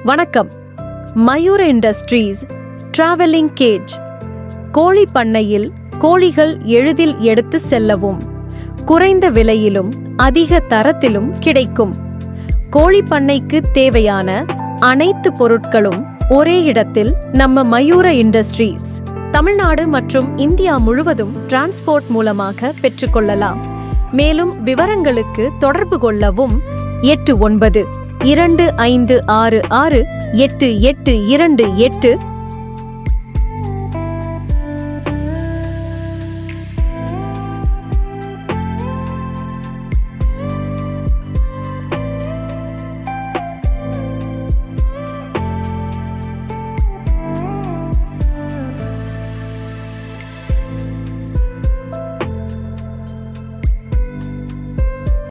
வணக்கம். மயூர industries travelling gauge. கோழி பண்ணையில் கோழிகள் எளிதில் எடுத்து செல்லவும் குறைந்த விலையிலும் அதிக தரத்திலும் கிடைக்கும். கோழி பண்ணைக்கு தேவையான அனைத்து பொருட்களும் ஒரே இடத்தில் நம்ம மயூர இண்டஸ்ட்ரீஸ் தமிழ்நாடு மற்றும் இந்தியா முழுவதும் டிரான்ஸ்போர்ட் மூலமாக பெற்றுக்கொள்ளலாம். மேலும் விவரங்களுக்கு தொடர்பு கொள்ளவும் 8925668828